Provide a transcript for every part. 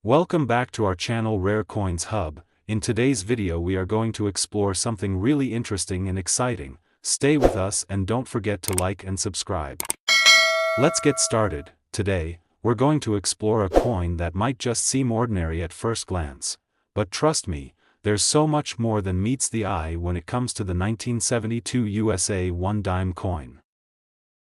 Welcome back to our channel Rare Coins Hub. In today's video we are going to explore something really interesting and exciting. Stay with us and don't forget to like and subscribe. Let's get started. Today, we're going to explore a coin that might just seem ordinary at first glance. But trust me, there's so much more than meets the eye when it comes to the 1972 USA 1 dime coin.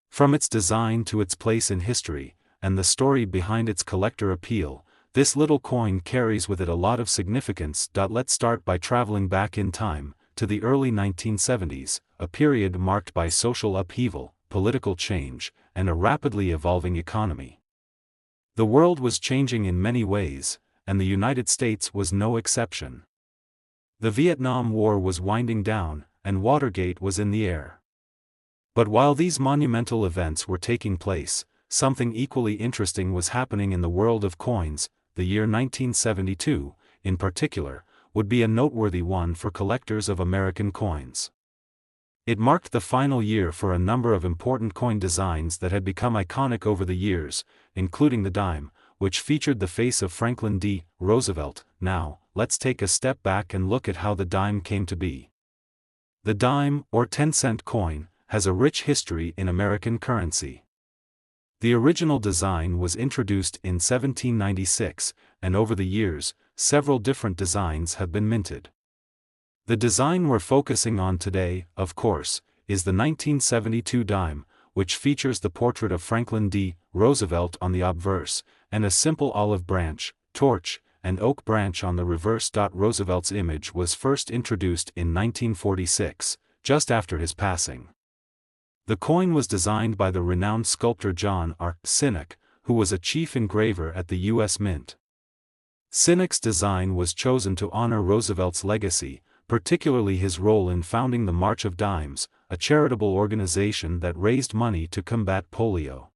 From its design to its place in history, and the story behind its collector appeal, this little coin carries with it a lot of significance. Let's start by traveling back in time, to the early 1970s, a period marked by social upheaval, political change, and a rapidly evolving economy. The world was changing in many ways, and the United States was no exception. The Vietnam War was winding down, and Watergate was in the air. But while these monumental events were taking place, something equally interesting was happening in the world of coins. The year 1972, in particular, would be a noteworthy one for collectors of American coins. It marked the final year for a number of important coin designs that had become iconic over the years, including the dime, which featured the face of Franklin D. Roosevelt. Now, let's take a step back and look at how the dime came to be. The dime, or 10-cent coin, has a rich history in American currency. The original design was introduced in 1796, and over the years, several different designs have been minted. The design we're focusing on today, of course, is the 1972 dime, which features the portrait of Franklin D. Roosevelt on the obverse, and a simple olive branch, torch, and oak branch on the reverse. Roosevelt's image was first introduced in 1946, just after his passing. The coin was designed by the renowned sculptor John R. Sinnock, who was a chief engraver at the U.S. Mint. Sinnock's design was chosen to honor Roosevelt's legacy, particularly his role in founding the March of Dimes, a charitable organization that raised money to combat polio.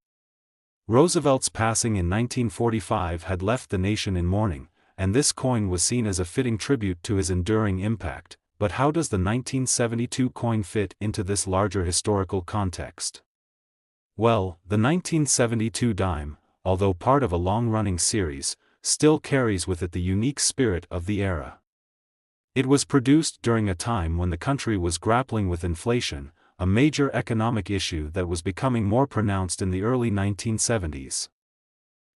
Roosevelt's passing in 1945 had left the nation in mourning, and this coin was seen as a fitting tribute to his enduring impact. But how does the 1972 coin fit into this larger historical context? Well, the 1972 dime, although part of a long-running series, still carries with it the unique spirit of the era. It was produced during a time when the country was grappling with inflation, a major economic issue that was becoming more pronounced in the early 1970s.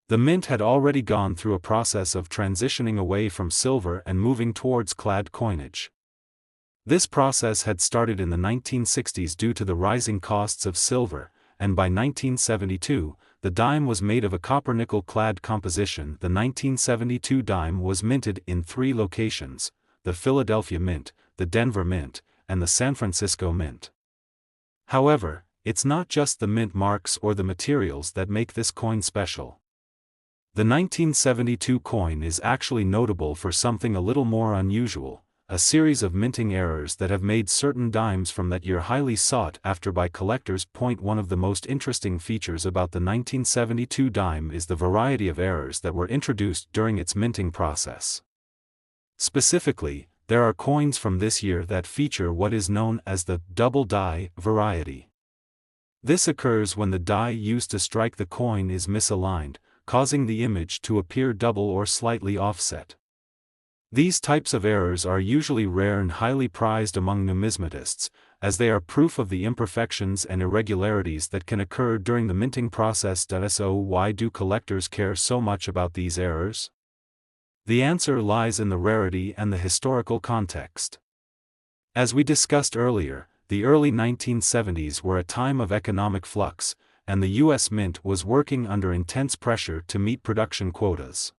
The Mint had already gone through a process of transitioning away from silver and moving towards clad coinage. This process had started in the 1960s due to the rising costs of silver, and by 1972, the dime was made of a copper-nickel clad composition. The 1972 dime was minted in 3 locations: the Philadelphia Mint, the Denver Mint, and the San Francisco Mint. However, it's not just the mint marks or the materials that make this coin special. The 1972 coin is actually notable for something a little more unusual: a series of minting errors that have made certain dimes from that year highly sought after by collectors. One of the most interesting features about the 1972 dime is the variety of errors that were introduced during its minting process. Specifically, there are coins from this year that feature what is known as the double die variety. This occurs when the die used to strike the coin is misaligned, causing the image to appear double or slightly offset. These types of errors are usually rare and highly prized among numismatists, as they are proof of the imperfections and irregularities that can occur during the minting process. So why do collectors care so much about these errors? The answer lies in the rarity and the historical context. As we discussed earlier, the early 1970s were a time of economic flux, and the U.S. Mint was working under intense pressure to meet production quotas.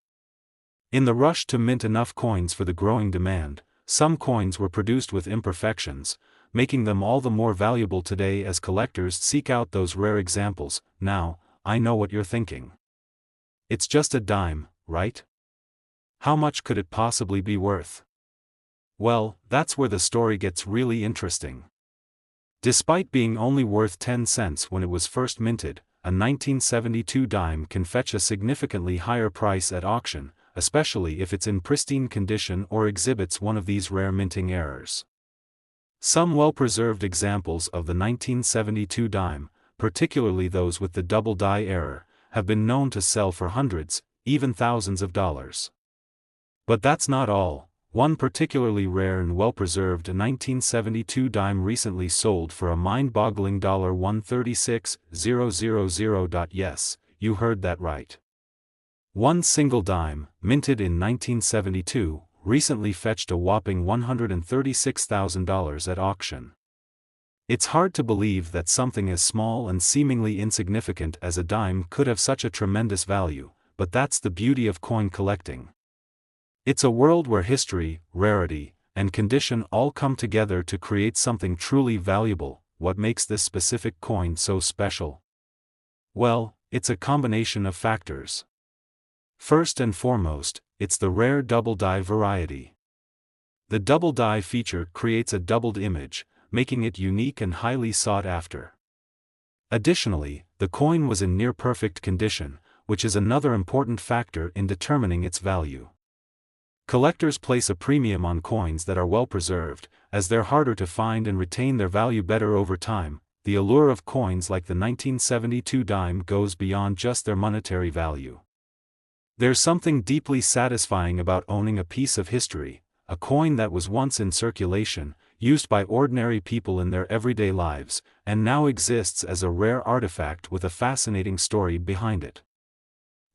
In the rush to mint enough coins for the growing demand, some coins were produced with imperfections, making them all the more valuable today as collectors seek out those rare examples. Now, I know what you're thinking. It's just a dime, right? How much could it possibly be worth? Well, that's where the story gets really interesting. Despite being only worth 10 cents when it was first minted, a 1972 dime can fetch a significantly higher price at auction, especially if it's in pristine condition or exhibits one of these rare minting errors. Some well-preserved examples of the 1972 dime, particularly those with the double die error, have been known to sell for hundreds, even thousands of dollars. But that's not all. One particularly rare and well-preserved 1972 dime recently sold for a mind-boggling $136,000. Yes, you heard that right. One single dime, minted in 1972, recently fetched a whopping $136,000 at auction. It's hard to believe that something as small and seemingly insignificant as a dime could have such a tremendous value, but that's the beauty of coin collecting. It's a world where history, rarity, and condition all come together to create something truly valuable. What makes this specific coin so special? Well, it's a combination of factors. First and foremost, it's the rare double die variety. The double die feature creates a doubled image, making it unique and highly sought after. Additionally, the coin was in near-perfect condition, which is another important factor in determining its value. Collectors place a premium on coins that are well preserved, as they're harder to find and retain their value better over time. The allure of coins like the 1972 dime goes beyond just their monetary value. There's something deeply satisfying about owning a piece of history, a coin that was once in circulation, used by ordinary people in their everyday lives, and now exists as a rare artifact with a fascinating story behind it.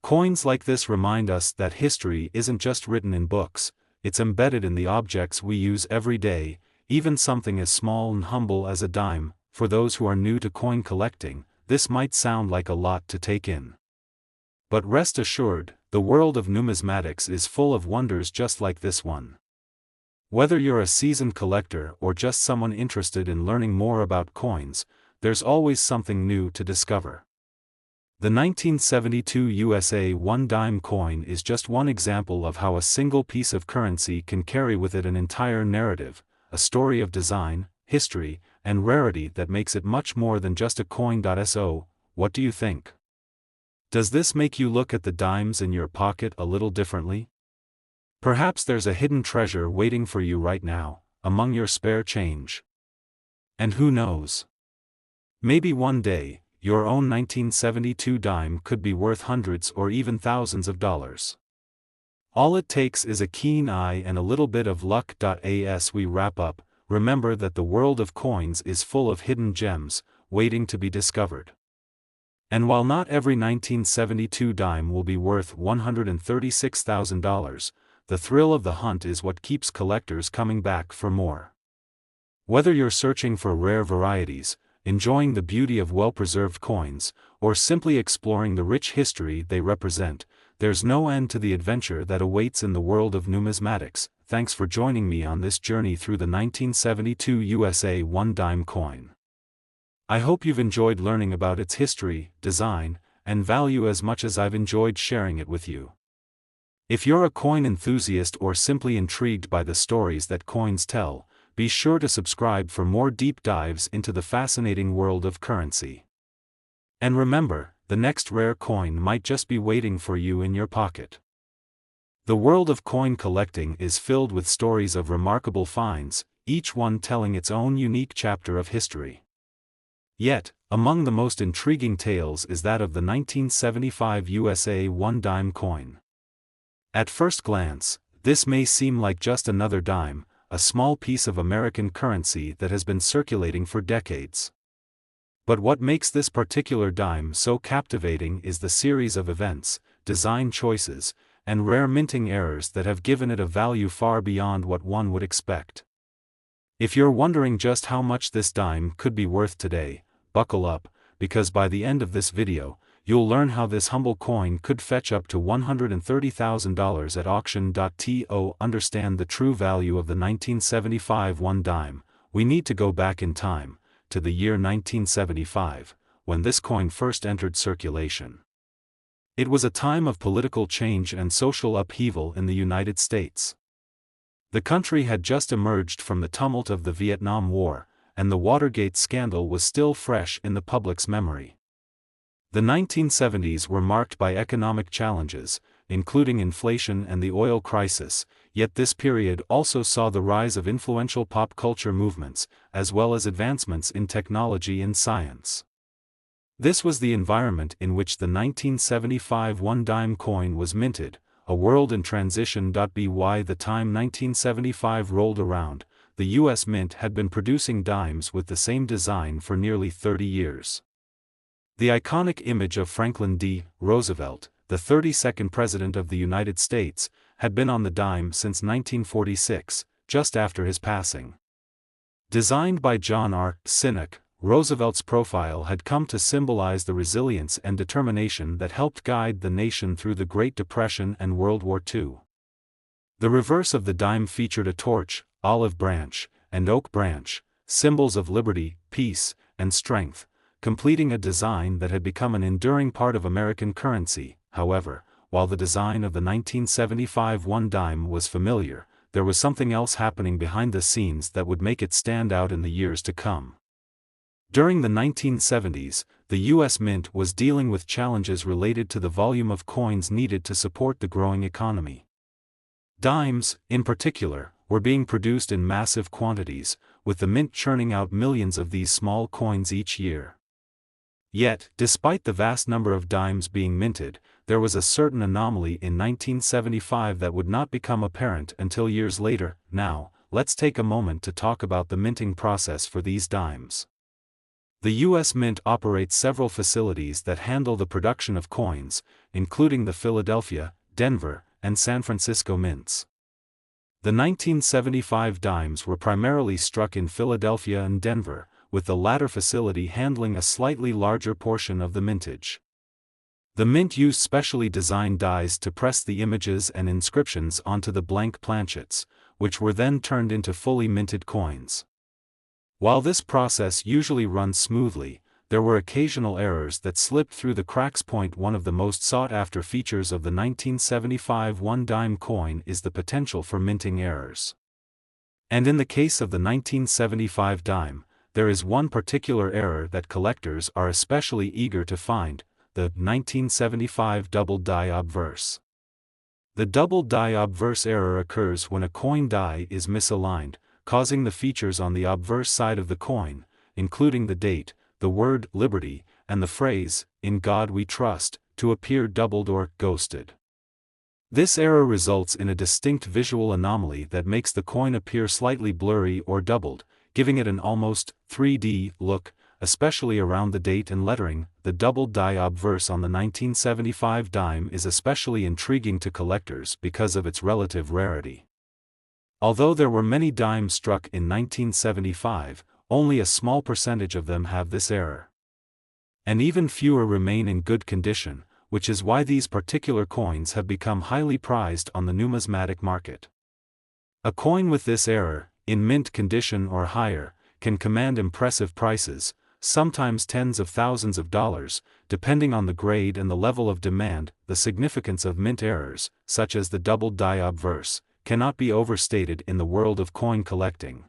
Coins like this remind us that history isn't just written in books, it's embedded in the objects we use every day, even something as small and humble as a dime. For those who are new to coin collecting, this might sound like a lot to take in. But rest assured, the world of numismatics is full of wonders just like this one. Whether you're a seasoned collector or just someone interested in learning more about coins, there's always something new to discover. The 1972 USA 1 dime coin is just one example of how a single piece of currency can carry with it an entire narrative, a story of design, history, and rarity that makes it much more than just a coin. So, what do you think? Does this make you look at the dimes in your pocket a little differently? Perhaps there's a hidden treasure waiting for you right now, among your spare change. And who knows? Maybe one day, your own 1972 dime could be worth hundreds or even thousands of dollars. All it takes is a keen eye and a little bit of luck. As we wrap up, remember that the world of coins is full of hidden gems, waiting to be discovered. And while not every 1972 dime will be worth $136,000, the thrill of the hunt is what keeps collectors coming back for more. Whether you're searching for rare varieties, enjoying the beauty of well-preserved coins, or simply exploring the rich history they represent, there's no end to the adventure that awaits in the world of numismatics. Thanks for joining me on this journey through the 1972 USA 1 dime coin. I hope you've enjoyed learning about its history, design, and value as much as I've enjoyed sharing it with you. If you're a coin enthusiast or simply intrigued by the stories that coins tell, be sure to subscribe for more deep dives into the fascinating world of currency. And remember, the next rare coin might just be waiting for you in your pocket. The world of coin collecting is filled with stories of remarkable finds, each one telling its own unique chapter of history. Yet, among the most intriguing tales is that of the 1975 USA 1 dime coin. At first glance, this may seem like just another dime, a small piece of American currency that has been circulating for decades. But what makes this particular dime so captivating is the series of events, design choices, and rare minting errors that have given it a value far beyond what one would expect. If you're wondering just how much this dime could be worth today, buckle up, because by the end of this video, you'll learn how this humble coin could fetch up to $130,000 at auction. To understand the true value of the 1975 1 dime, we need to go back in time, to the year 1975, when this coin first entered circulation. It was a time of political change and social upheaval in the United States. The country had just emerged from the tumult of the Vietnam War, and the Watergate scandal was still fresh in the public's memory. The 1970s were marked by economic challenges, including inflation and the oil crisis, yet this period also saw the rise of influential pop culture movements, as well as advancements in technology and science. This was the environment in which the 1975 1 dime coin was minted, A World in Transition. By the time 1975 rolled around, the U.S. Mint had been producing dimes with the same design for nearly 30 years. The iconic image of Franklin D. Roosevelt, the 32nd President of the United States, had been on the dime since 1946, just after his passing. Designed by John R. Sinnock, Roosevelt's profile had come to symbolize the resilience and determination that helped guide the nation through the Great Depression and World War II. The reverse of the dime featured a torch, olive branch, and oak branch, symbols of liberty, peace, and strength, completing a design that had become an enduring part of American currency. However, while the design of the 1975 one dime was familiar, there was something else happening behind the scenes that would make it stand out in the years to come. During the 1970s, the U.S. Mint was dealing with challenges related to the volume of coins needed to support the growing economy. Dimes, in particular, were being produced in massive quantities, with the mint churning out millions of these small coins each year. Yet, despite the vast number of dimes being minted, there was a certain anomaly in 1975 that would not become apparent until years later. Now, let's take a moment to talk about the minting process for these dimes. The U.S. Mint operates several facilities that handle the production of coins, including the Philadelphia, Denver, and San Francisco mints. The 1975 dimes were primarily struck in Philadelphia and Denver, with the latter facility handling a slightly larger portion of the mintage. The mint used specially designed dies to press the images and inscriptions onto the blank planchets, which were then turned into fully minted coins. While this process usually runs smoothly, there were occasional errors that slipped through the cracks. One of the most sought-after features of the 1975 one dime coin is the potential for minting errors. And in the case of the 1975 dime, there is one particular error that collectors are especially eager to find: the 1975 double die obverse. The double die obverse error occurs when a coin die is misaligned, causing the features on the obverse side of the coin, including the date, the word liberty, and the phrase, "In God We Trust," to appear doubled or ghosted. This error results in a distinct visual anomaly that makes the coin appear slightly blurry or doubled, giving it an almost 3D look, especially around the date and lettering. The double die obverse on the 1975 dime is especially intriguing to collectors because of its relative rarity. Although there were many dimes struck in 1975, only a small percentage of them have this error. And even fewer remain in good condition, which is why these particular coins have become highly prized on the numismatic market. A coin with this error, in mint condition or higher, can command impressive prices, sometimes tens of thousands of dollars, depending on the grade and the level of demand. The significance of mint errors, such as the double die obverse, cannot be overstated in the world of coin collecting.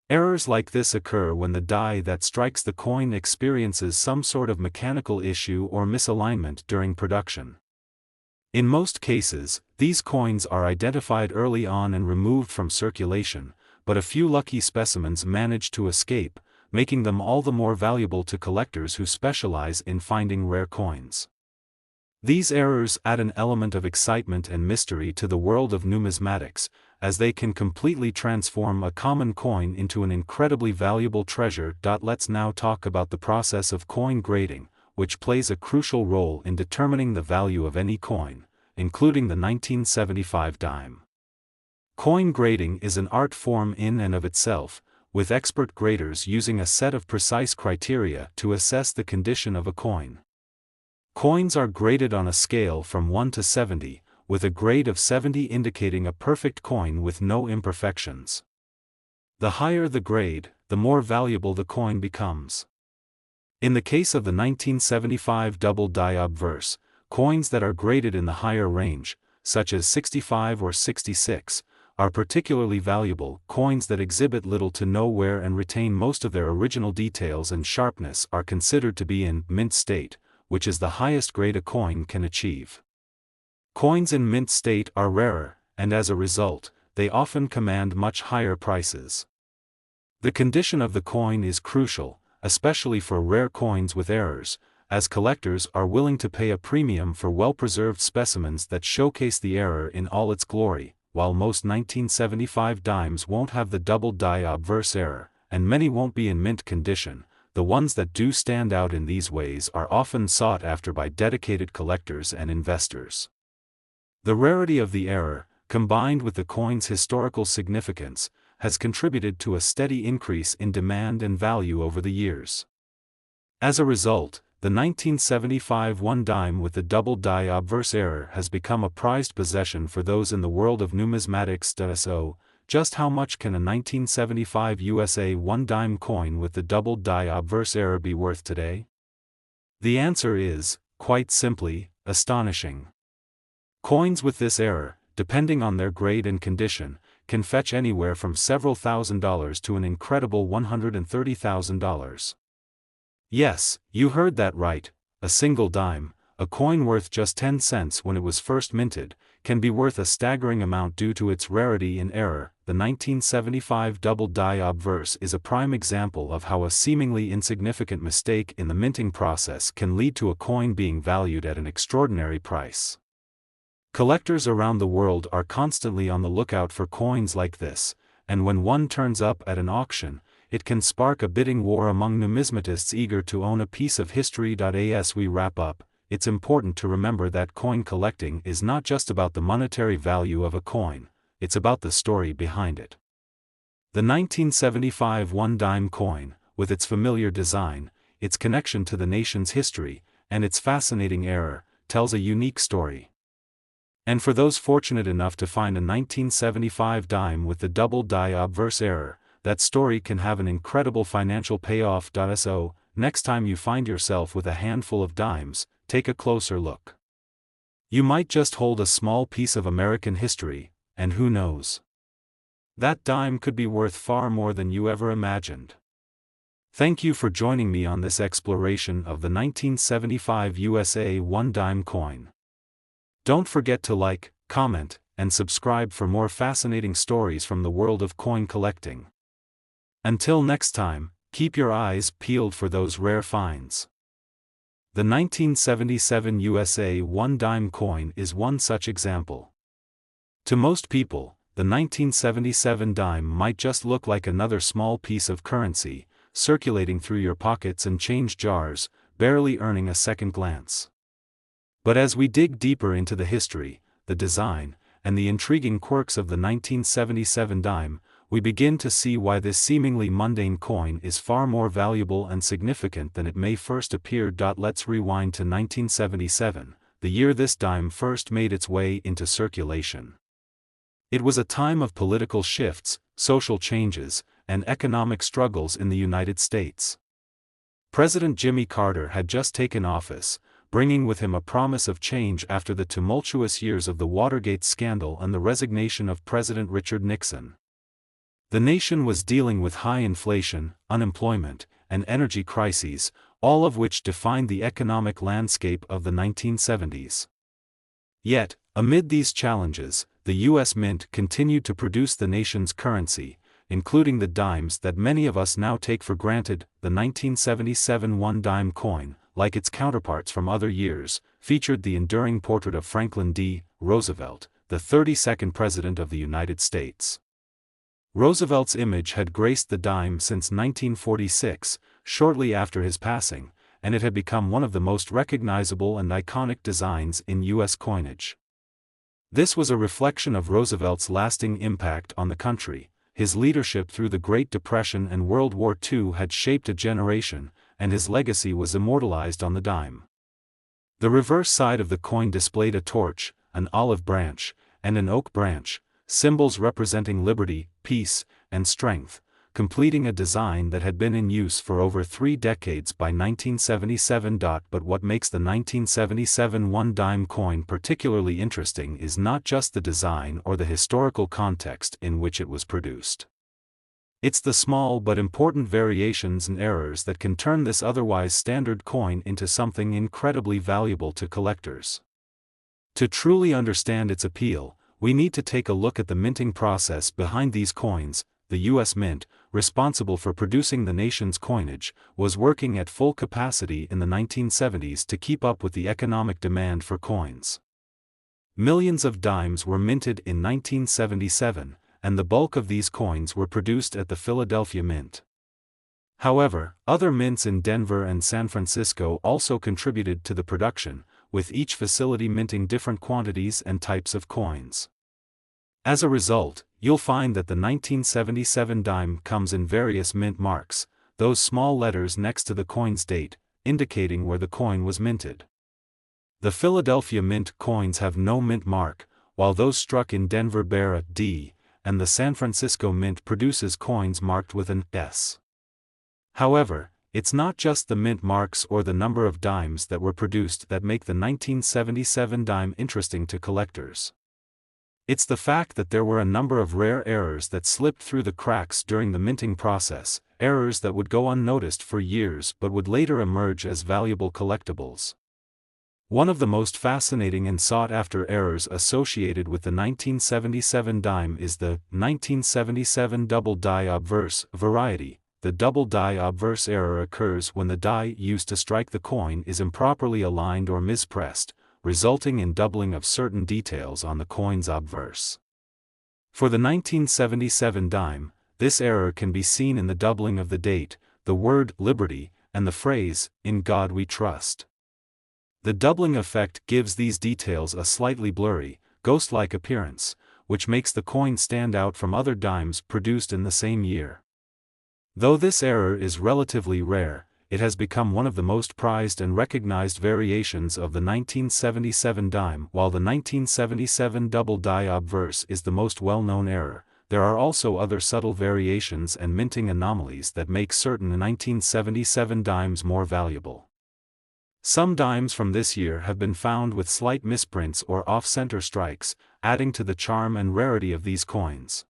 Errors like this occur when the die that strikes the coin experiences some sort of mechanical issue or misalignment during production. In most cases, these coins are identified early on and removed from circulation, but a few lucky specimens manage to escape, making them all the more valuable to collectors who specialize in finding rare coins. These errors add an element of excitement and mystery to the world of numismatics, as they can completely transform a common coin into an incredibly valuable treasure. Let's now talk about the process of coin grading, which plays a crucial role in determining the value of any coin, including the 1975 dime. Coin grading is an art form in and of itself, with expert graders using a set of precise criteria to assess the condition of a coin. Coins are graded on a scale from 1 to 70, with a grade of 70 indicating a perfect coin with no imperfections. The higher the grade, the more valuable the coin becomes. In the case of the 1975 double die obverse, coins that are graded in the higher range, such as 65 or 66, are particularly valuable. Coins that exhibit little to no wear and retain most of their original details and sharpness are considered to be in mint state, which is the highest grade a coin can achieve. Coins in mint state are rarer, and as a result, they often command much higher prices. The condition of the coin is crucial, especially for rare coins with errors, as collectors are willing to pay a premium for well-preserved specimens that showcase the era in all its glory. While most 1975 dimes won't have the double die obverse error, and many won't be in mint condition, the ones that do stand out in these ways are often sought after by dedicated collectors and investors. The rarity of the error, combined with the coin's historical significance, has contributed to a steady increase in demand and value over the years. As a result, the 1975 one dime with the double die obverse error has become a prized possession for those in the world of numismatics. So, just how much can a 1975 USA one dime coin with the double die obverse error be worth today? The answer is, quite simply, astonishing. Coins with this error, depending on their grade and condition, can fetch anywhere from several $1,000s to an incredible $130,000. Yes, you heard that right, a single dime, a coin worth just 10 cents when it was first minted, can be worth a staggering amount due to its rarity in error. The 1975 double die obverse is a prime example of how a seemingly insignificant mistake in the minting process can lead to a coin being valued at an extraordinary price. Collectors around the world are constantly on the lookout for coins like this, and when one turns up at an auction, it can spark a bidding war among numismatists eager to own a piece of history. As we wrap up, it's important to remember that coin collecting is not just about the monetary value of a coin, it's about the story behind it. The 1975 one dime coin, with its familiar design, its connection to the nation's history, and its fascinating error, tells a unique story. And for those fortunate enough to find a 1975 dime with the double die obverse error, that story can have an incredible financial payoff. So, next time you find yourself with a handful of dimes, take a closer look. You might just hold a small piece of American history, and who knows? That dime could be worth far more than you ever imagined. Thank you for joining me on this exploration of the 1975 USA one dime coin. Don't forget to like, comment, and subscribe for more fascinating stories from the world of coin collecting. Until next time, keep your eyes peeled for those rare finds. The 1977 USA one dime coin is one such example. To most people, the 1977 dime might just look like another small piece of currency, circulating through your pockets and change jars, barely earning a second glance. But as we dig deeper into the history, the design, and the intriguing quirks of the 1977 dime, we begin to see why this seemingly mundane coin is far more valuable and significant than it may first appear. Let's rewind to 1977, the year this dime first made its way into circulation. It was a time of political shifts, social changes, and economic struggles in the United States. President Jimmy Carter had just taken office, bringing with him a promise of change after the tumultuous years of the Watergate scandal and the resignation of President Richard Nixon. The nation was dealing with high inflation, unemployment, and energy crises, all of which defined the economic landscape of the 1970s. Yet, amid these challenges, the U.S. Mint continued to produce the nation's currency, including the dimes that many of us now take for granted. The 1977 one dime coin, like its counterparts from other years, featured the enduring portrait of Franklin D. Roosevelt, the 32nd President of the United States. Roosevelt's image had graced the dime since 1946, shortly after his passing, and it had become one of the most recognizable and iconic designs in U.S. coinage. This was a reflection of Roosevelt's lasting impact on the country. His leadership through the Great Depression and World War II had shaped a generation, and his legacy was immortalized on the dime. The reverse side of the coin displayed a torch, an olive branch, and an oak branch, symbols representing liberty, peace, and strength, completing a design that had been in use for over 3 decades by 1977. But what makes the 1977 one dime coin particularly interesting is not just the design or the historical context in which it was produced. It's the small but important variations and errors that can turn this otherwise standard coin into something incredibly valuable to collectors. To truly understand its appeal, we need to take a look at the minting process behind these coins. the U.S. Mint, responsible for producing the nation's coinage, was working at full capacity in the 1970s to keep up with the economic demand for coins. Millions of dimes were minted in 1977, and the bulk of these coins were produced at the Philadelphia Mint. However, other mints in Denver and San Francisco also contributed to the production, with each facility minting different quantities and types of coins. As a result, you'll find that the 1977 dime comes in various mint marks, those small letters next to the coin's date, indicating where the coin was minted. The Philadelphia Mint coins have no mint mark, while those struck in Denver bear a D, and the San Francisco Mint produces coins marked with an S. However, it's not just the mint marks or the number of dimes that were produced that make the 1977 dime interesting to collectors. It's the fact that there were a number of rare errors that slipped through the cracks during the minting process, errors that would go unnoticed for years but would later emerge as valuable collectibles. One of the most fascinating and sought-after errors associated with the 1977 dime is the 1977 double die obverse variety. The double die obverse error occurs when the die used to strike the coin is improperly aligned or mispressed, resulting in doubling of certain details on the coin's obverse. For the 1977 dime, this error can be seen in the doubling of the date, the word liberty, and the phrase, "In God we trust." The doubling effect gives these details a slightly blurry, ghost-like appearance, which makes the coin stand out from other dimes produced in the same year. Though this error is relatively rare, it has become one of the most prized and recognized variations of the 1977 dime. While the 1977 double die obverse is the most well-known error, there are also other subtle variations and minting anomalies that make certain 1977 dimes more valuable. Some dimes from this year have been found with slight misprints or off-center strikes, adding to the charm and rarity of these coins.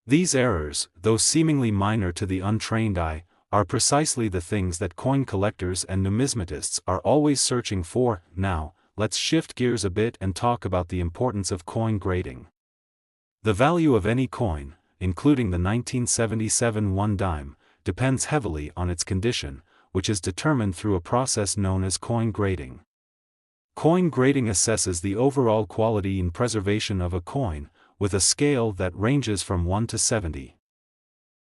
These errors, though seemingly minor to the untrained eye, are precisely the things that coin collectors and numismatists are always searching for. Now, let's shift gears a bit and talk about the importance of coin grading. The value of any coin, including the 1977 one dime, depends heavily on its condition, which is determined through a process known as coin grading. Coin grading assesses the overall quality and preservation of a coin, with a scale that ranges from 1 to 70.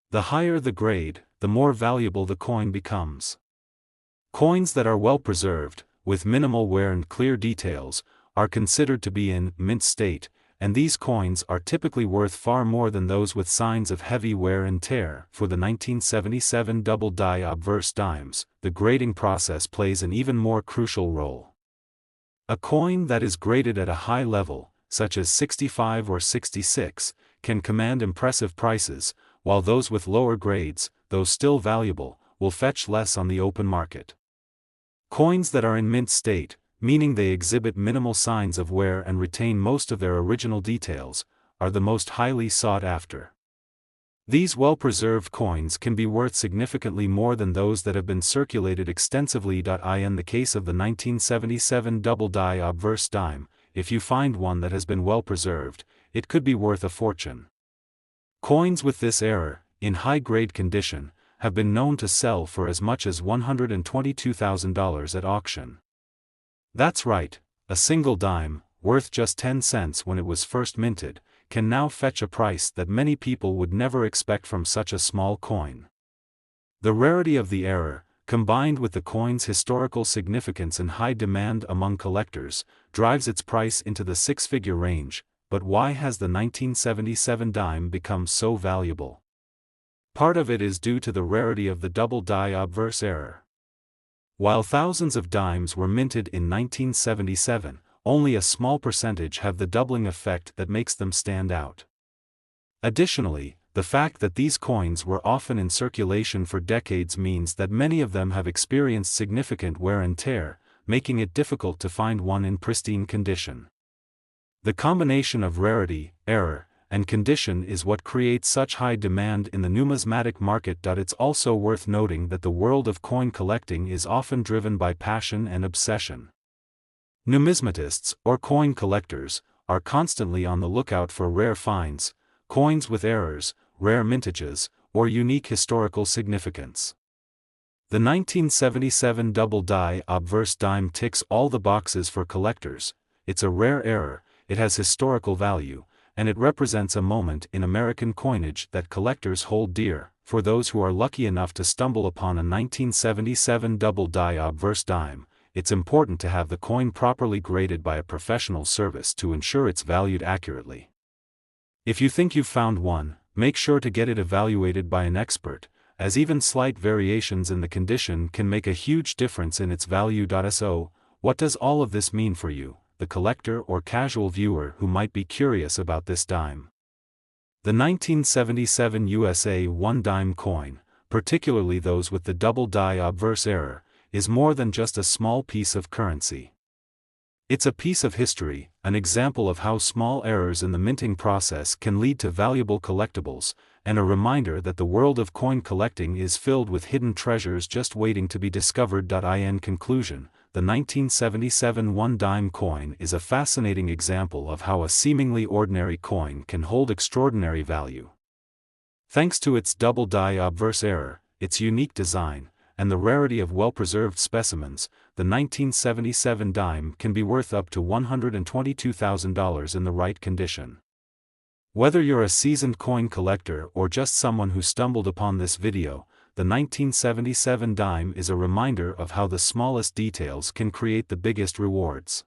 The higher the grade, the more valuable the coin becomes. Coins that are well preserved, with minimal wear and clear details, are considered to be in mint state, and these coins are typically worth far more than those with signs of heavy wear and tear. For the 1977 double die obverse dimes, the grading process plays an even more crucial role. A coin that is graded at a high level, such as 65 or 66, can command impressive prices, while those with lower grades, though still valuable, will fetch less on the open market. Coins that are in mint state, meaning they exhibit minimal signs of wear and retain most of their original details, are the most highly sought after. These well-preserved coins can be worth significantly more than those that have been circulated extensively. In the case of the 1977 double die obverse dime, if you find one that has been well preserved, it could be worth a fortune. Coins with this error, in high-grade condition, have been known to sell for as much as $122,000 at auction. That's right, a single dime, worth just 10 cents when it was first minted, can now fetch a price that many people would never expect from such a small coin. The rarity of the error, combined with the coin's historical significance and high demand among collectors, drives its price into the six-figure range. But why has the 1977 dime become so valuable? Part of it is due to the rarity of the double die obverse error. While thousands of dimes were minted in 1977, only a small percentage have the doubling effect that makes them stand out. Additionally, the fact that these coins were often in circulation for decades means that many of them have experienced significant wear and tear, making it difficult to find one in pristine condition. The combination of rarity, error, and condition is what creates such high demand in the numismatic market. It's also worth noting that the world of coin collecting is often driven by passion and obsession. Numismatists, or coin collectors, are constantly on the lookout for rare finds, coins with errors, rare mintages, or unique historical significance. The 1977 double die obverse dime ticks all the boxes for collectors. It's a rare error, it has historical value, and it represents a moment in American coinage that collectors hold dear. For those who are lucky enough to stumble upon a 1977 double die obverse dime, it's important to have the coin properly graded by a professional service to ensure it's valued accurately. If you think you've found one, make sure to get it evaluated by an expert, as even slight variations in the condition can make a huge difference in its value. So, what does all of this mean for you, the collector or casual viewer who might be curious about this dime? The 1977 USA 1 dime coin, particularly those with the double die obverse error, is more than just a small piece of currency. It's a piece of history, an example of how small errors in the minting process can lead to valuable collectibles, and a reminder that the world of coin collecting is filled with hidden treasures just waiting to be discovered. In conclusion, the 1977 1 dime coin is a fascinating example of how a seemingly ordinary coin can hold extraordinary value. Thanks to its double die obverse error, its unique design, and the rarity of well-preserved specimens, the 1977 dime can be worth up to $122,000 in the right condition. Whether you're a seasoned coin collector or just someone who stumbled upon this video, the 1977 dime is a reminder of how the smallest details can create the biggest rewards.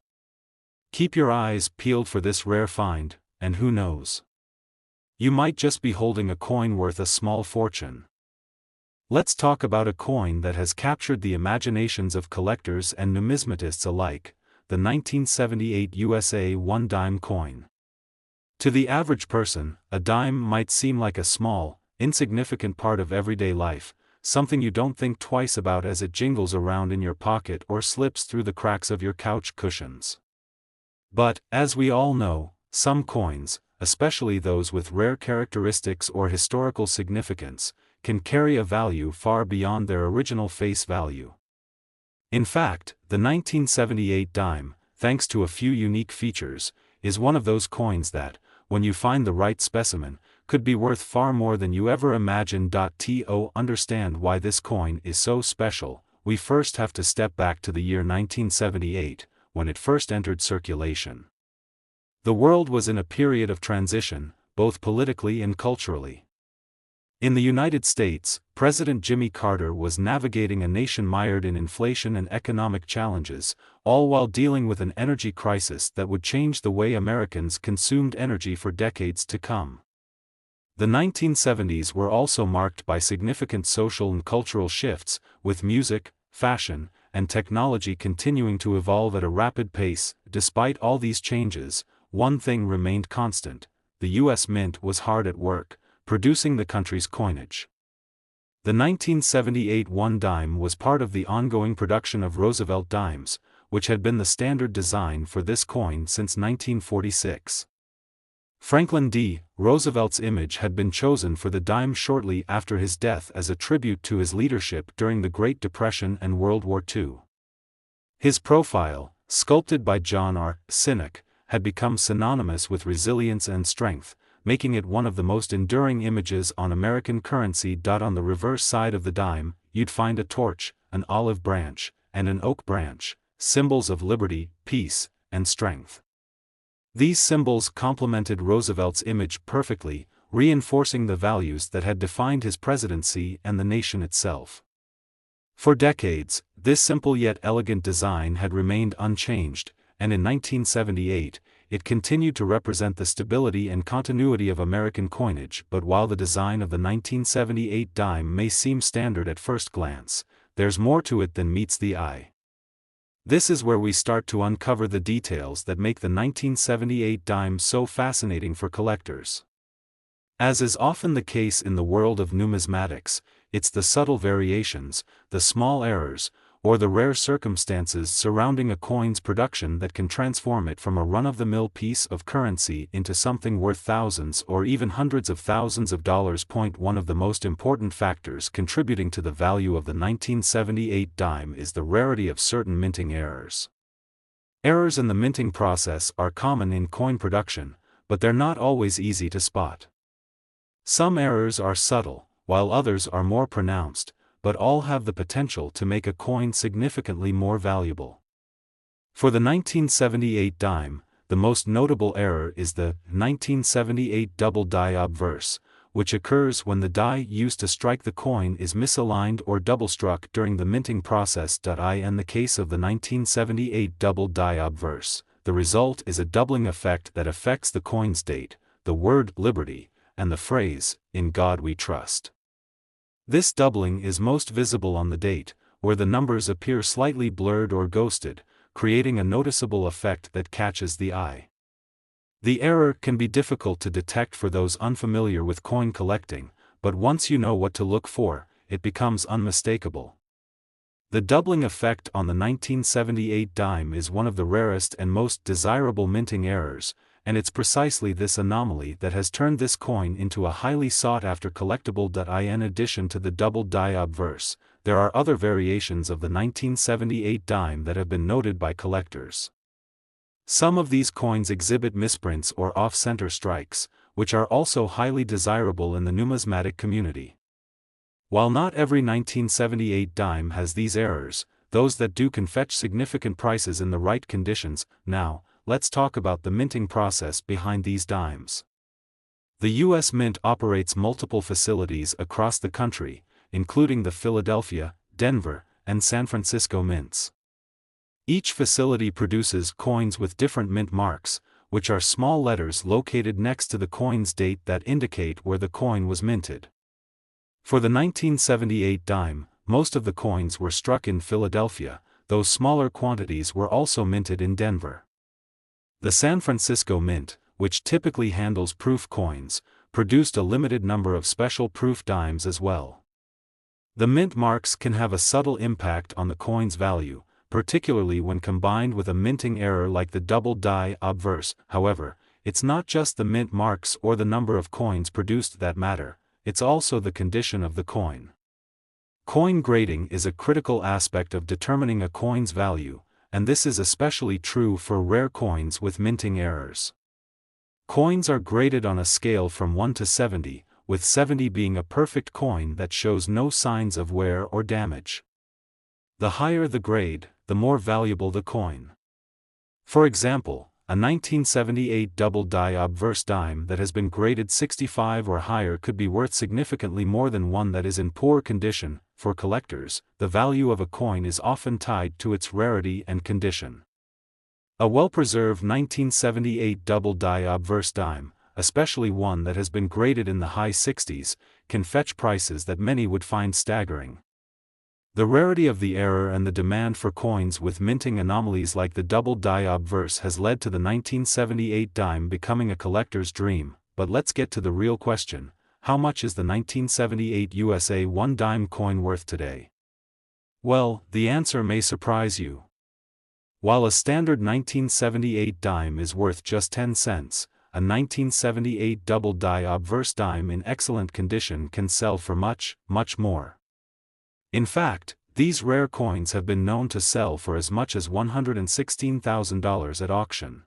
Keep your eyes peeled for this rare find, and who knows? You might just be holding a coin worth a small fortune. Let's talk about a coin that has captured the imaginations of collectors and numismatists alike, the 1978 USA 1 dime coin. To the average person, a dime might seem like a small, insignificant part of everyday life, something you don't think twice about as it jingles around in your pocket or slips through the cracks of your couch cushions. But, as we all know, some coins, especially those with rare characteristics or historical significance, can carry a value far beyond their original face value. In fact, the 1978 dime, thanks to a few unique features, is one of those coins that, when you find the right specimen, could be worth far more than you ever imagined. To understand why this coin is so special, we first have to step back to the year 1978, when it first entered circulation. The world was in a period of transition, both politically and culturally. In the United States, President Jimmy Carter was navigating a nation mired in inflation and economic challenges, all while dealing with an energy crisis that would change the way Americans consumed energy for decades to come. The 1970s were also marked by significant social and cultural shifts, with music, fashion, and technology continuing to evolve at a rapid pace. Despite all these changes, one thing remained constant: the U.S. Mint was hard at work, producing the country's coinage. The 1978 1 dime was part of the ongoing production of Roosevelt Dimes, which had been the standard design for this coin since 1946. Franklin D. Roosevelt's image had been chosen for the dime shortly after his death as a tribute to his leadership during the Great Depression and World War II. His profile, sculpted by John R. Sinek, had become synonymous with resilience and strength, making it one of the most enduring images on American currency. On the reverse side of the dime, you'd find a torch, an olive branch, and an oak branch, symbols of liberty, peace, and strength. These symbols complemented Roosevelt's image perfectly, reinforcing the values that had defined his presidency and the nation itself. For decades, this simple yet elegant design had remained unchanged, and in 1978, it continued to represent the stability and continuity of American coinage. But while the design of the 1978 dime may seem standard at first glance, there's more to it than meets the eye. This is where we start to uncover the details that make the 1978 dime so fascinating for collectors. As is often the case in the world of numismatics, it's the subtle variations, the small errors, or the rare circumstances surrounding a coin's production that can transform it from a run-of-the-mill piece of currency into something worth thousands or even hundreds of thousands of dollars. One of the most important factors contributing to the value of the 1978 dime is the rarity of certain minting errors. Errors in the minting process are common in coin production, but they're not always easy to spot. Some errors are subtle, while others are more pronounced, but all have the potential to make a coin significantly more valuable. For the 1978 dime, the most notable error is the 1978 double die obverse, which occurs when the die used to strike the coin is misaligned or double-struck during the minting process. In the case of the 1978 double die obverse, the result is a doubling effect that affects the coin's date, the word liberty, and the phrase, "In God we trust." This doubling is most visible on the date, where the numbers appear slightly blurred or ghosted, creating a noticeable effect that catches the eye. The error can be difficult to detect for those unfamiliar with coin collecting, but once you know what to look for, it becomes unmistakable. The doubling effect on the 1978 dime is one of the rarest and most desirable minting errors, and it's precisely this anomaly that has turned this coin into a highly sought-after collectible. In addition to the double die obverse, there are other variations of the 1978 dime that have been noted by collectors. Some of these coins exhibit misprints or off-center strikes, which are also highly desirable in the numismatic community. While not every 1978 dime has these errors, those that do can fetch significant prices in the right conditions. Now, let's talk about the minting process behind these dimes. The U.S. Mint operates multiple facilities across the country, including the Philadelphia, Denver, and San Francisco mints. Each facility produces coins with different mint marks, which are small letters located next to the coin's date that indicate where the coin was minted. For the 1978 dime, most of the coins were struck in Philadelphia, though smaller quantities were also minted in Denver. The San Francisco Mint, which typically handles proof coins, produced a limited number of special proof dimes as well. The mint marks can have a subtle impact on the coin's value, particularly when combined with a minting error like the double die obverse. However, it's not just the mint marks or the number of coins produced that matter, it's also the condition of the coin. Coin grading is a critical aspect of determining a coin's value, and this is especially true for rare coins with minting errors. Coins are graded on a scale from 1 to 70, with 70 being a perfect coin that shows no signs of wear or damage. The higher the grade, the more valuable the coin. For example, a 1978 double die obverse dime that has been graded 65 or higher could be worth significantly more than one that is in poor condition. For collectors, the value of a coin is often tied to its rarity and condition. A well-preserved 1978 double die obverse dime, especially one that has been graded in the high 60s, can fetch prices that many would find staggering. The rarity of the error and the demand for coins with minting anomalies like the double die obverse has led to the 1978 dime becoming a collector's dream. But let's get to the real question: how much is the 1978 USA 1 dime coin worth today? Well, the answer may surprise you. While a standard 1978 dime is worth just 10 cents, a 1978 double die obverse dime in excellent condition can sell for much, much more. In fact, these rare coins have been known to sell for as much as $116,000 at auction.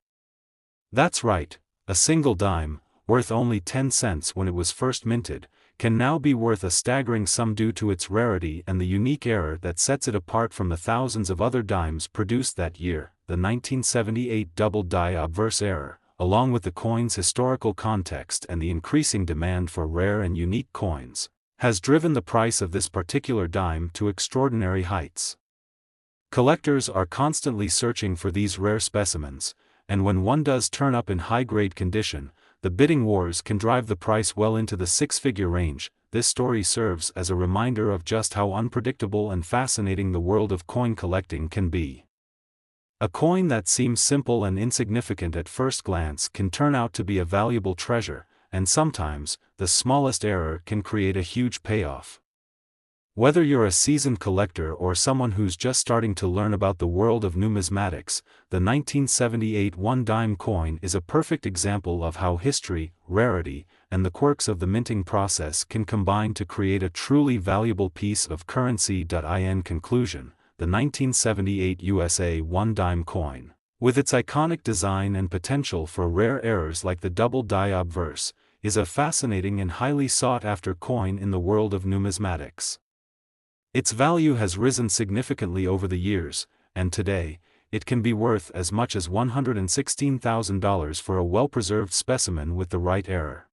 That's right, a single dime, worth only 10 cents when it was first minted, can now be worth a staggering sum due to its rarity and the unique error that sets it apart from the thousands of other dimes produced that year. The 1978 double die obverse error, along with the coin's historical context and the increasing demand for rare and unique coins, has driven the price of this particular dime to extraordinary heights. Collectors are constantly searching for these rare specimens, and when one does turn up in high-grade condition, the bidding wars can drive the price well into the six-figure range. This story serves as a reminder of just how unpredictable and fascinating the world of coin collecting can be. A coin that seems simple and insignificant at first glance can turn out to be a valuable treasure, and sometimes, the smallest error can create a huge payoff. Whether you're a seasoned collector or someone who's just starting to learn about the world of numismatics, the 1978 1 dime coin is a perfect example of how history, rarity, and the quirks of the minting process can combine to create a truly valuable piece of currency. In conclusion, the 1978 USA 1 dime coin, with its iconic design and potential for rare errors like the double die obverse, is a fascinating and highly sought-after coin in the world of numismatics. Its value has risen significantly over the years, and today, it can be worth as much as $116,000 for a well-preserved specimen with the right era.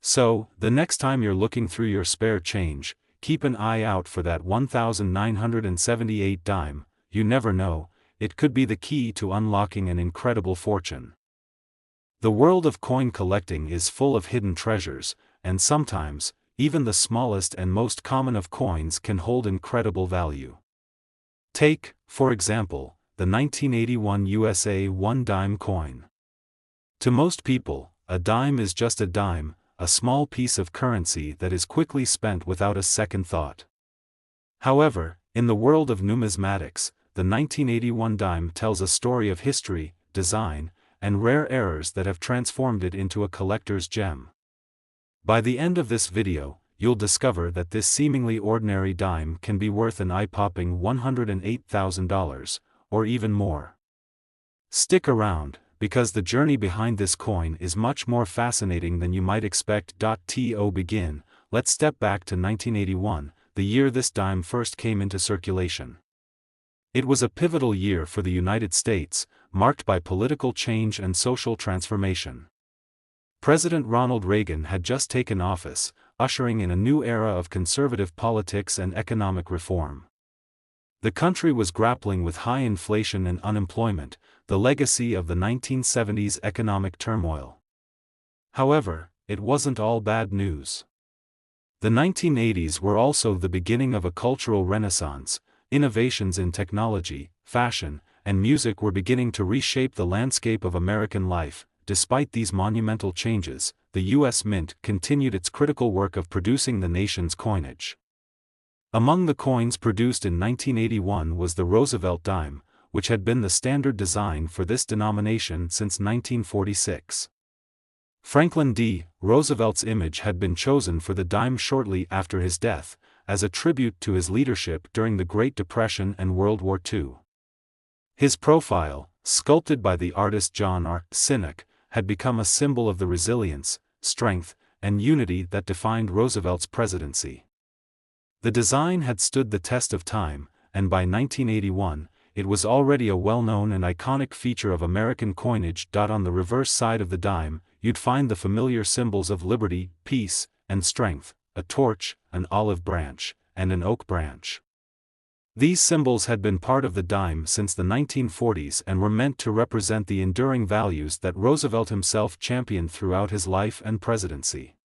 So, the next time you're looking through your spare change, keep an eye out for that 1978 dime. You never know, it could be the key to unlocking an incredible fortune. The world of coin collecting is full of hidden treasures, and sometimes, even the smallest and most common of coins can hold incredible value. Take, for example, the 1981 USA 1 dime coin. To most people, a dime is just a dime, a small piece of currency that is quickly spent without a second thought. However, in the world of numismatics, the 1981 dime tells a story of history, design, and rare errors that have transformed it into a collector's gem. By the end of this video, you'll discover that this seemingly ordinary dime can be worth an eye-popping $108,000, or even more. Stick around, because the journey behind this coin is much more fascinating than you might expect. To begin, let's step back to 1981, the year this dime first came into circulation. It was a pivotal year for the United States, marked by political change and social transformation. President Ronald Reagan had just taken office, ushering in a new era of conservative politics and economic reform. The country was grappling with high inflation and unemployment, the legacy of the 1970s economic turmoil. However, it wasn't all bad news. The 1980s were also the beginning of a cultural renaissance. Innovations in technology, fashion, and music were beginning to reshape the landscape of American life. Despite these monumental changes, the U.S. Mint continued its critical work of producing the nation's coinage. Among the coins produced in 1981 was the Roosevelt Dime, which had been the standard design for this denomination since 1946. Franklin D. Roosevelt's image had been chosen for the dime shortly after his death, as a tribute to his leadership during the Great Depression and World War II. His profile, sculpted by the artist John R. Sinek, had become a symbol of the resilience, strength, and unity that defined Roosevelt's presidency. The design had stood the test of time, and by 1981, it was already a well-known and iconic feature of American coinage. On the reverse side of the dime, you'd find the familiar symbols of liberty, peace, and strength: a torch, an olive branch, and an oak branch. These symbols had been part of the dime since the 1940s and were meant to represent the enduring values that Roosevelt himself championed throughout his life and presidency.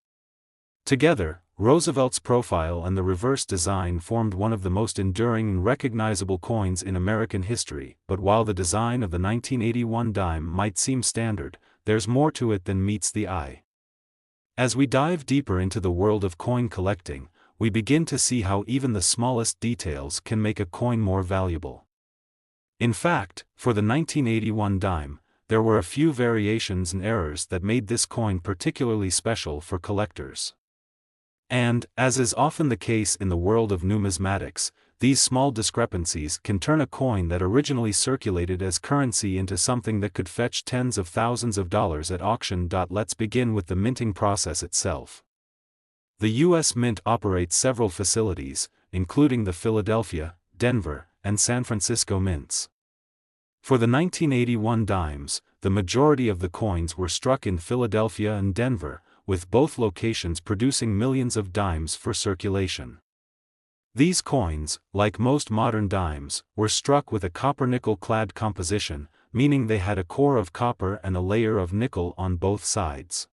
Together, Roosevelt's profile and the reverse design formed one of the most enduring and recognizable coins in American history. But while the design of the 1981 dime might seem standard, there's more to it than meets the eye. As we dive deeper into the world of coin collecting, we begin to see how even the smallest details can make a coin more valuable. In fact, for the 1981 dime, there were a few variations and errors that made this coin particularly special for collectors. And, as is often the case in the world of numismatics, these small discrepancies can turn a coin that originally circulated as currency into something that could fetch tens of thousands of dollars at auction. Let's begin with the minting process itself. The U.S. Mint operates several facilities, including the Philadelphia, Denver, and San Francisco mints. For the 1981 dimes, the majority of the coins were struck in Philadelphia and Denver, with both locations producing millions of dimes for circulation. These coins, like most modern dimes, were struck with a copper-nickel-clad composition, meaning they had a core of copper and a layer of nickel on both sides.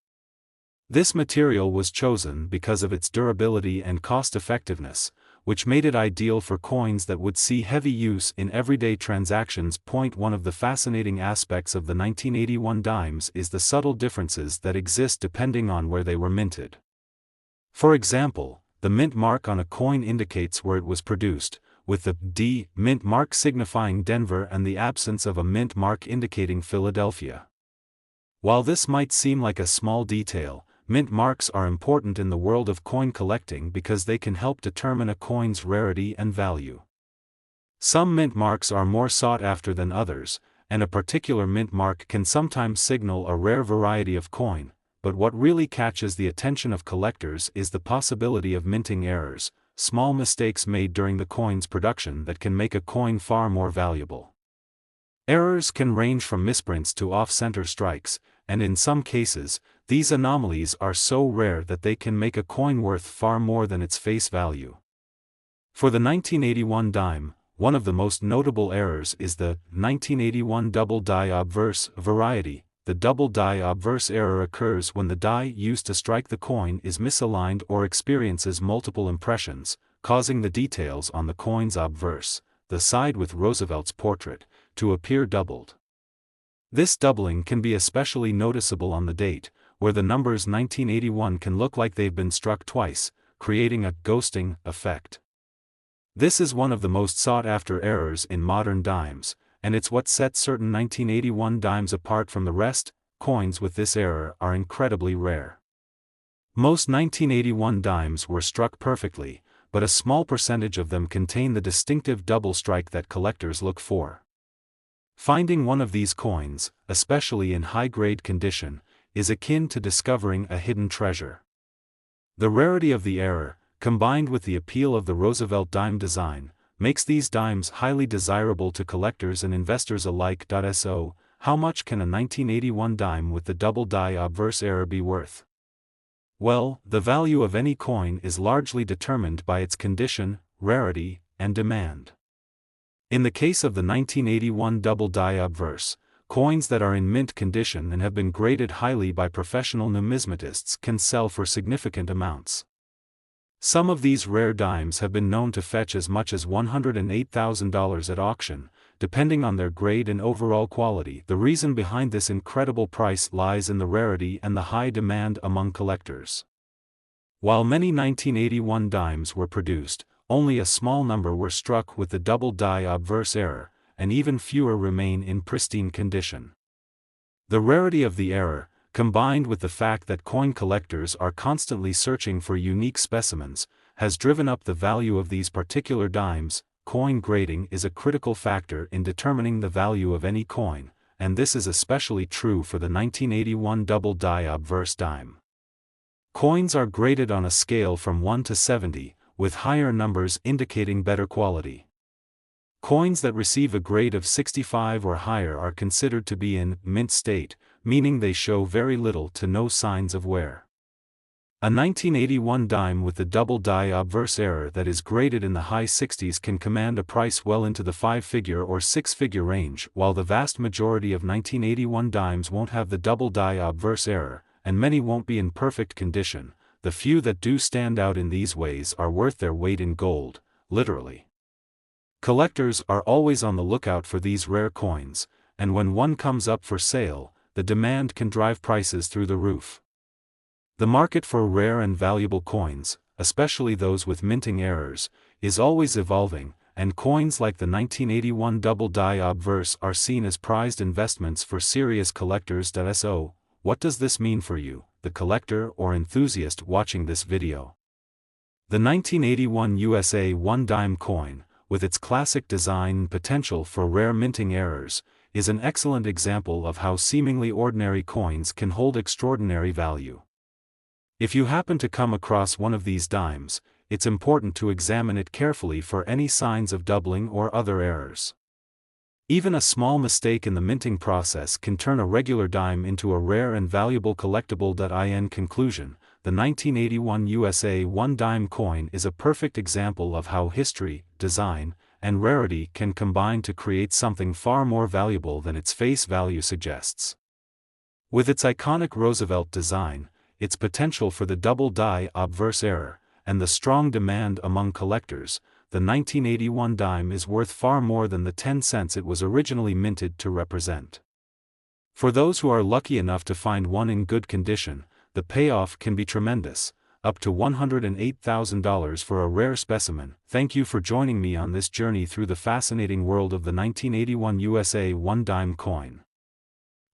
This material was chosen because of its durability and cost-effectiveness, which made it ideal for coins that would see heavy use in everyday transactions. One of the fascinating aspects of the 1981 dimes is the subtle differences that exist depending on where they were minted. For example, the mint mark on a coin indicates where it was produced, with the D mint mark signifying Denver and the absence of a mint mark indicating Philadelphia. While this might seem like a small detail, mint marks are important in the world of coin collecting because they can help determine a coin's rarity and value. Some mint marks are more sought after than others, and a particular mint mark can sometimes signal a rare variety of coin, but what really catches the attention of collectors is the possibility of minting errors, small mistakes made during the coin's production that can make a coin far more valuable. Errors can range from misprints to off-center strikes, and in some cases, these anomalies are so rare that they can make a coin worth far more than its face value. For the 1981 dime, one of the most notable errors is the 1981 double die obverse variety. The double die obverse error occurs when the die used to strike the coin is misaligned or experiences multiple impressions, causing the details on the coin's obverse, the side with Roosevelt's portrait, to appear doubled. This doubling can be especially noticeable on the date, where the numbers 1981 can look like they've been struck twice, creating a ghosting effect. This is one of the most sought-after errors in modern dimes, and it's what sets certain 1981 dimes apart from the rest. Coins with this error are incredibly rare. Most 1981 dimes were struck perfectly, but a small percentage of them contain the distinctive double strike that collectors look for. Finding one of these coins, especially in high-grade condition, is akin to discovering a hidden treasure. The rarity of the error, combined with the appeal of the Roosevelt Dime design, makes these dimes highly desirable to collectors and investors alike. So, how much can a 1981 dime with the double die obverse error be worth? Well, the value of any coin is largely determined by its condition, rarity, and demand. In the case of the 1981 double die obverse, coins that are in mint condition and have been graded highly by professional numismatists can sell for significant amounts. Some of these rare dimes have been known to fetch as much as $108,000 at auction, depending on their grade and overall quality. The reason behind this incredible price lies in the rarity and the high demand among collectors. While many 1981 dimes were produced, only a small number were struck with the double die obverse error, and even fewer remain in pristine condition. The rarity of the error, combined with the fact that coin collectors are constantly searching for unique specimens, has driven up the value of these particular dimes. Coin grading is a critical factor in determining the value of any coin, and this is especially true for the 1981 double die obverse dime. Coins are graded on a scale from 1 to 70, with higher numbers indicating better quality. Coins that receive a grade of 65 or higher are considered to be in mint state, meaning they show very little to no signs of wear. A 1981 dime with the double die obverse error that is graded in the high 60s can command a price well into the 5-figure or 6-figure range, while the vast majority of 1981 dimes won't have the double die obverse error, and many won't be in perfect condition. The few that do stand out in these ways are worth their weight in gold, literally. Collectors are always on the lookout for these rare coins, and when one comes up for sale, the demand can drive prices through the roof. The market for rare and valuable coins, especially those with minting errors, is always evolving, and coins like the 1981 double die obverse are seen as prized investments for serious collectors. So, what does this mean for you, the collector or enthusiast watching this video? The 1981 USA 1 dime coin, with its classic design and potential for rare minting errors, is an excellent example of how seemingly ordinary coins can hold extraordinary value. If you happen to come across one of these dimes, it's important to examine it carefully for any signs of doubling or other errors. Even a small mistake in the minting process can turn a regular dime into a rare and valuable collectible. In conclusion, the 1981 USA 1 dime coin is a perfect example of how history, design, and rarity can combine to create something far more valuable than its face value suggests. With its iconic Roosevelt design, its potential for the double die obverse error, and the strong demand among collectors, the 1981 dime is worth far more than the 10 cents it was originally minted to represent. For those who are lucky enough to find one in good condition, the payoff can be tremendous, up to $108,000 for a rare specimen. Thank you for joining me on this journey through the fascinating world of the 1981 USA 1 dime coin.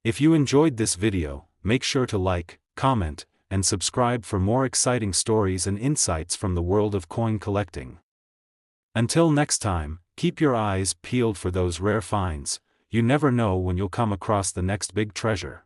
If you enjoyed this video, make sure to like, comment, and subscribe for more exciting stories and insights from the world of coin collecting. Until next time, keep your eyes peeled for those rare finds. You never know when you'll come across the next big treasure.